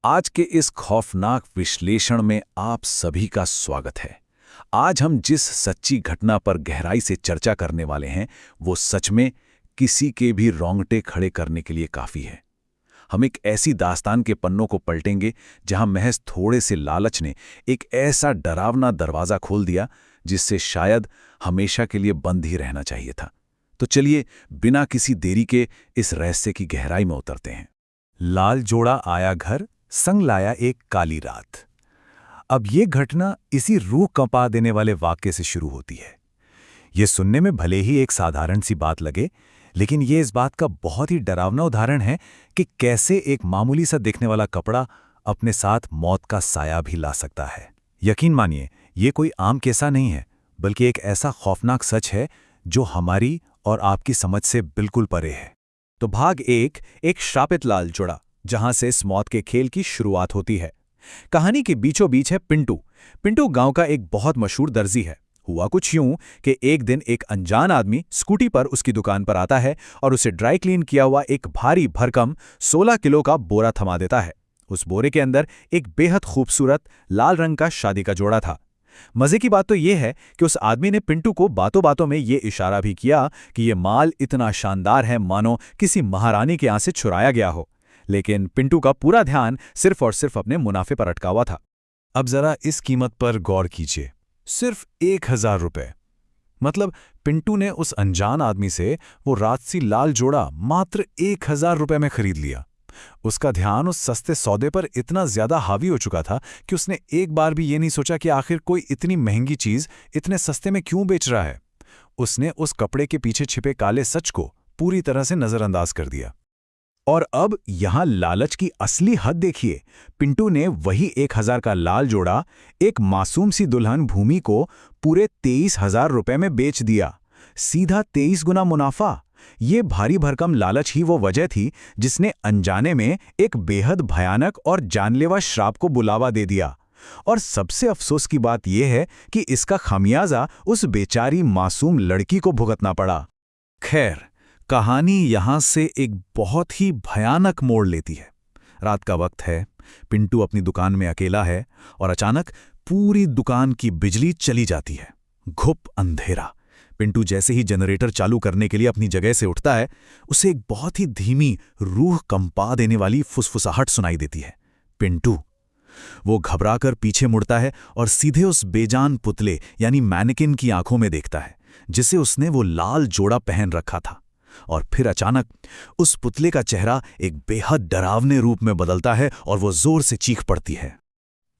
आज के इस खौफनाक विश्लेषण में आप सभी का स्वागत है। आज हम जिस सच्ची घटना पर गहराई से चर्चा करने वाले हैं वो सच में किसी के भी रोंगटे खड़े करने के लिए काफी है। हम एक ऐसी दास्तान के पन्नों को पलटेंगे जहां महज थोड़े से लालच ने एक ऐसा डरावना दरवाजा खोल दिया जिससे शायद हमेशा के लिए बंद ही रहना चाहिए था। तो चलिए बिना किसी देरी के इस रहस्य की गहराई में उतरते हैं। लाल जोड़ा आया घर, संग लाया एक काली रात। अब ये घटना इसी रूह कंपा देने वाले वाक्य से शुरू होती है। ये सुनने में भले ही एक साधारण सी बात लगे, लेकिन ये इस बात का बहुत ही डरावना उदाहरण है कि कैसे एक मामूली सा दिखने वाला कपड़ा अपने साथ मौत का साया भी ला सकता है। यकीन मानिए, ये कोई आम किस्सा नहीं है, बल्कि एक ऐसा खौफनाक सच है जो हमारी और आपकी समझ से बिल्कुल परे है। तो भाग एक श्रापित लाल जोड़ा, जहां से इस मौत के खेल की शुरुआत होती है। कहानी के बीचों बीच है पिंटू। पिंटू गांव का एक बहुत मशहूर दर्जी है। हुआ कुछ यूं कि एक दिन एक अनजान आदमी स्कूटी पर उसकी दुकान पर आता है और उसे ड्राई क्लीन किया हुआ एक भारी भरकम 16 किलो का बोरा थमा देता है। उस बोरे के अंदर एक बेहद खूबसूरत लाल रंग का शादी का जोड़ा था। मजे की बात तो यह है कि उस आदमी ने पिंटू को बातों बातों में ये इशारा भी किया कि ये माल इतना शानदार है मानो किसी महारानी के यहाँ से चुराया गया हो। लेकिन पिंटू का पूरा ध्यान सिर्फ और सिर्फ अपने मुनाफे पर अटका हुआ था। अब जरा इस कीमत पर गौर कीजिए, सिर्फ 1000 रुपए। मतलब पिंटू ने उस अनजान आदमी से वो राजसी लाल जोड़ा मात्र 1000 रुपए में खरीद लिया। उसका ध्यान उस सस्ते सौदे पर इतना ज्यादा हावी हो चुका था कि उसने एक बार भी ये नहीं सोचा कि आखिर कोई इतनी महंगी चीज इतने सस्ते में क्यों बेच रहा है। उसने उस कपड़े के पीछे छिपे काले सच को पूरी तरह से नजरअंदाज कर दिया। और अब यहां लालच की असली हद देखिए। पिंटू ने वही 1000 का लाल जोड़ा एक मासूम सी दुल्हन भूमि को पूरे 23,000 रुपए में बेच दिया। सीधा 23 गुना मुनाफा। ये भारी भरकम लालच ही वो वजह थी जिसने अनजाने में एक बेहद भयानक और जानलेवा श्राप को बुलावा दे दिया। और सबसे अफसोस की बात यह है कि इसका खामियाजा उस बेचारी मासूम लड़की को भुगतना पड़ा। खैर, कहानी यहां से एक बहुत ही भयानक मोड़ लेती है। रात का वक्त है, पिंटू अपनी दुकान में अकेला है और अचानक पूरी दुकान की बिजली चली जाती है। घुप अंधेरा। पिंटू जैसे ही जनरेटर चालू करने के लिए अपनी जगह से उठता है, उसे एक बहुत ही धीमी, रूह कंपा देने वाली फुसफुसाहट सुनाई देती है। पिंटू वो घबराकर पीछे मुड़ता है और सीधे उस बेजान पुतले यानी मैनेकिन की आंखों में देखता है जिसे उसने वो लाल जोड़ा पहन रखा था। और फिर अचानक उस पुतले का चेहरा एक बेहद डरावने रूप में बदलता है और वो जोर से चीख पड़ती है।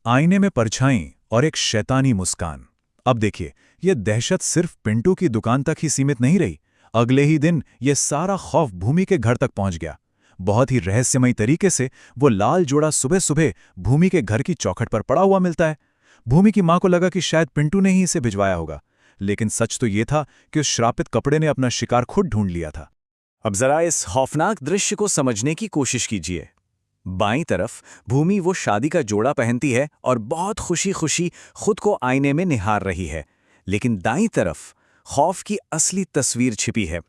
आईने में परछाई और एक शैतानी मुस्कान। अब देखिए, यह दहशत सिर्फ पिंटू की दुकान तक ही सीमित नहीं रही। अगले ही दिन यह सारा खौफ भूमि के घर तक पहुंच गया। बहुत ही रहस्यमयी तरीके से वो लाल जोड़ा सुबह सुबह भूमि के घर की चौखट पर पड़ा हुआ मिलता है। भूमि की मां को लगा कि शायद पिंटू ने ही इसे भिजवाया होगा, लेकिन सच तो ये था कि उस श्रापित कपड़े ने अपना शिकार खुद ढूंढ लिया था। अब जरा इस खौफनाक दृश्य को समझने की कोशिश कीजिए। बाईं तरफ भूमि वो शादी का जोड़ा पहनती है और बहुत खुशी खुशी खुद को आईने में निहार रही है, लेकिन दाईं तरफ खौफ की असली तस्वीर छिपी है।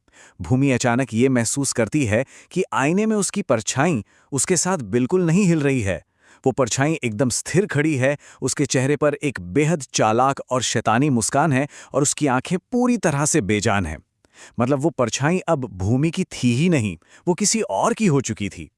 भूमि अचानक ये महसूस करती है कि आईने में उसकी परछाई उसके साथ बिल्कुल नहीं हिल रही है। वो परछाई एकदम स्थिर खड़ी है, उसके चेहरे पर एक बेहद चालाक और शैतानी मुस्कान है और उसकी आंखें पूरी तरह से बेजान हैं। मतलब वो परछाई अब भूमि की थी ही नहीं, वो किसी और की हो चुकी थी।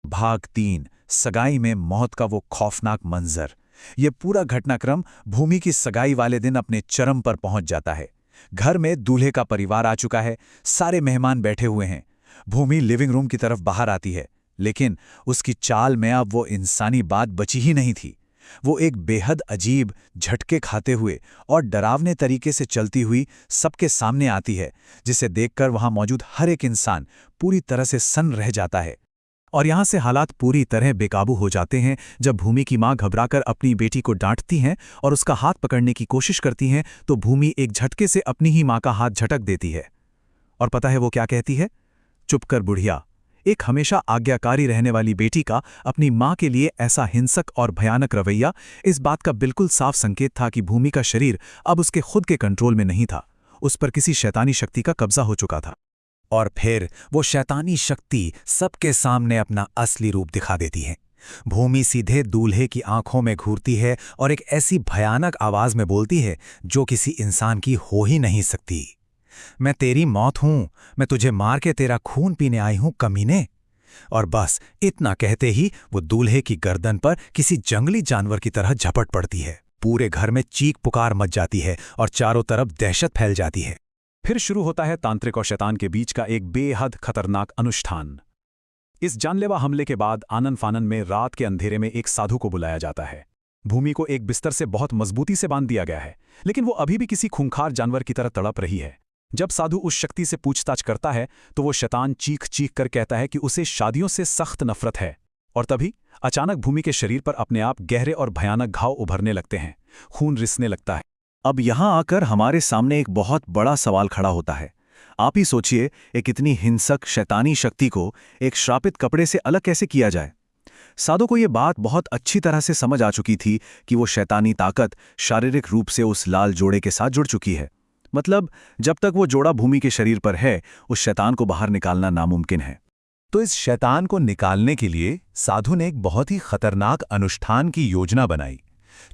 भाग 3, सगाई में मौत का वो खौफनाक मंजर। ये पूरा घटनाक्रम भूमि की सगाई वाले दिन अपने चरम पर पहुंच जाता है। घर में दूल्हे का परिवार आ चुका है, सारे मेहमान बैठे हुए हैं। भूमि लिविंग रूम की तरफ बाहर आती है, लेकिन उसकी चाल में अब वो इंसानी बात बची ही नहीं थी। वो एक बेहद अजीब, झटके खाते हुए और डरावने तरीके से चलती हुई सबके सामने आती है, जिसे देखकर वहां मौजूद हर एक इंसान पूरी तरह से सन्न रह जाता है। और यहां से हालात पूरी तरह बेकाबू हो जाते हैं जब भूमि की मां घबराकर अपनी बेटी को डांटती हैं और उसका हाथ पकड़ने की कोशिश करती हैं, तो भूमि एक झटके से अपनी ही मां का हाथ झटक देती है। और पता है वो क्या कहती है? चुप कर बुढ़िया। एक हमेशा आज्ञाकारी रहने वाली बेटी का अपनी मां के लिए ऐसा हिंसक और भयानक रवैया इस बात का बिल्कुल साफ संकेत था कि भूमि का शरीर अब उसके खुद के कंट्रोल में नहीं था। उस पर किसी शैतानी शक्ति का कब्जा हो चुका था। और फिर वो शैतानी शक्ति सबके सामने अपना असली रूप दिखा देती है। भूमि सीधे दूल्हे की आंखों में घूरती है और एक ऐसी भयानक आवाज में बोलती है जो किसी इंसान की हो ही नहीं सकती। मैं तेरी मौत हूं, मैं तुझे मार के तेरा खून पीने आई हूं कमीने। और बस इतना कहते ही वो दूल्हे की गर्दन पर किसी जंगली जानवर की तरह झपट पड़ती है। पूरे घर में चीख पुकार मच जाती है और चारों तरफ दहशत फैल जाती है। फिर शुरू होता है तांत्रिक और शैतान के बीच का एक बेहद खतरनाक अनुष्ठान। इस जानलेवा हमले के बाद आनन फानन में रात के अंधेरे में एक साधु को बुलाया जाता है। भूमि को एक बिस्तर से बहुत मजबूती से बांध दिया गया है, लेकिन वो अभी भी किसी खूंखार जानवर की तरह तड़प रही है। जब साधु उस शक्ति से पूछताछ करता है तो वो शैतान चीख चीख कर कहता है कि उसे शादियों से सख्त नफरत है। और तभी अचानक भूमि के शरीर पर अपने आप गहरे और भयानक घाव उभरने लगते हैं, खून रिसने लगता है। अब यहां आकर हमारे सामने एक बहुत बड़ा सवाल खड़ा होता है। आप ही सोचिए, एक इतनी हिंसक शैतानी शक्ति को एक श्रापित कपड़े से अलग कैसे किया जाए। साधु को ये बात बहुत अच्छी तरह से समझ आ चुकी थी कि वो शैतानी ताकत शारीरिक रूप से उस लाल जोड़े के साथ जुड़ चुकी है। मतलब जब तक वो जोड़ा भूमि के शरीर पर है, उस शैतान को बाहर निकालना नामुमकिन है। तो इस शैतान को निकालने के लिए साधु ने एक बहुत ही खतरनाक अनुष्ठान की योजना बनाई।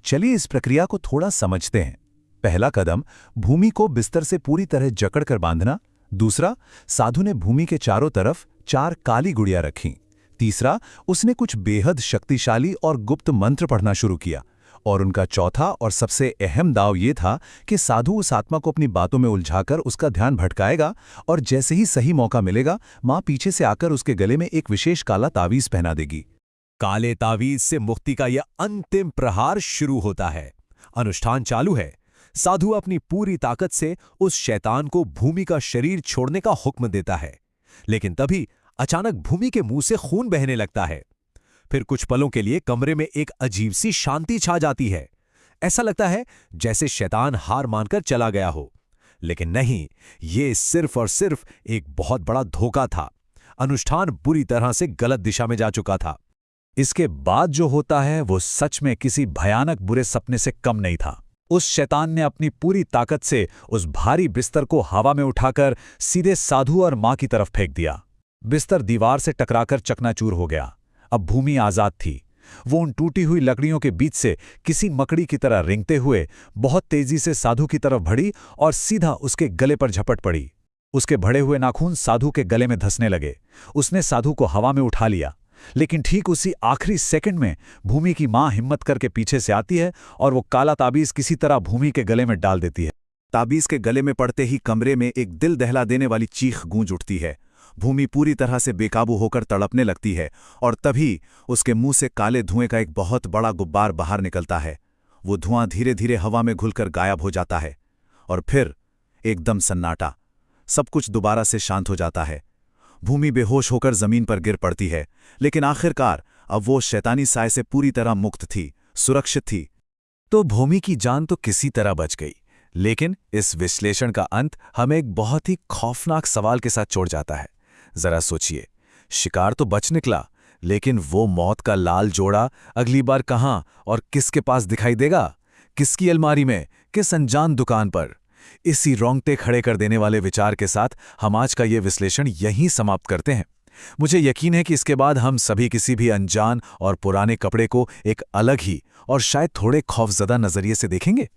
चलिए इस प्रक्रिया को थोड़ा समझते हैं। पहला कदम, भूमि को बिस्तर से पूरी तरह जकड़कर बांधना। दूसरा, साधु ने भूमि के चारों तरफ 4 काली गुड़ियां रखीं। तीसरा, उसने कुछ बेहद शक्तिशाली और गुप्त मंत्र पढ़ना शुरू किया। और उनका चौथा और सबसे अहम दाव ये था कि साधु उस आत्मा को अपनी बातों में उलझाकर उसका ध्यान भटकाएगा और जैसे ही सही मौका मिलेगा, मां पीछे से आकर उसके गले में एक विशेष काला तावीज पहना देगी। काले तावीज से मुक्ति का यह अंतिम प्रहार शुरू होता है। अनुष्ठान चालू है। साधु अपनी पूरी ताकत से उस शैतान को भूमि का शरीर छोड़ने का हुक्म देता है, लेकिन तभी अचानक भूमि के मुंह से खून बहने लगता है। फिर कुछ पलों के लिए कमरे में एक अजीब सी शांति छा जाती है। ऐसा लगता है जैसे शैतान हार मानकर चला गया हो। लेकिन नहीं, ये सिर्फ और सिर्फ एक बहुत बड़ा धोखा था। अनुष्ठान बुरी तरह से गलत दिशा में जा चुका था। इसके बाद जो होता है वो सच में किसी भयानक बुरे सपने से कम नहीं था। उस शैतान ने अपनी पूरी ताकत से उस भारी बिस्तर को हवा में उठाकर सीधे साधु और मां की तरफ फेंक दिया। बिस्तर दीवार से टकराकर चकनाचूर हो गया। अब भूमि आजाद थी। वो उन टूटी हुई लकड़ियों के बीच से किसी मकड़ी की तरह रेंगते हुए बहुत तेजी से साधु की तरफ बढ़ी और सीधा उसके गले पर झपट पड़ी। उसके भड़े हुए नाखून साधु के गले में धंसने लगे। उसने साधु को हवा में उठा लिया, लेकिन ठीक उसी आखिरी सेकंड में भूमि की मां हिम्मत करके पीछे से आती है और वो काला ताबीज किसी तरह भूमि के गले में डाल देती है। ताबीज के गले में पड़ते ही कमरे में एक दिल दहला देने वाली चीख गूंज उठती है। भूमि पूरी तरह से बेकाबू होकर तड़पने लगती है और तभी उसके मुंह से काले धुएं का एक बहुत बड़ा गुब्बार बाहर निकलता है। वो धुआं धीरे धीरे हवा में घुलकर गायब हो जाता है और फिर एकदम सन्नाटा। सब कुछ दोबारा से शांत हो जाता है। भूमि बेहोश होकर जमीन पर गिर पड़ती है, लेकिन आखिरकार अब वो शैतानी साए से पूरी तरह मुक्त थी, सुरक्षित थी। तो भूमि की जान तो किसी तरह बच गई, लेकिन इस विश्लेषण का अंत हमें एक बहुत ही खौफनाक सवाल के साथ छोड़ जाता है। जरा सोचिए, शिकार तो बच निकला, लेकिन वो मौत का लाल जोड़ा अगली बार कहां और किसके पास दिखाई देगा? किसकी अलमारी में, किस अनजान दुकान पर? इसी रोंगटे खड़े कर देने वाले विचार के साथ हम आज का ये विश्लेषण यहीं समाप्त करते हैं। मुझे यकीन है कि इसके बाद हम सभी किसी भी अनजान और पुराने कपड़े को एक अलग ही और शायद थोड़े खौफजदा नजरिए से देखेंगे।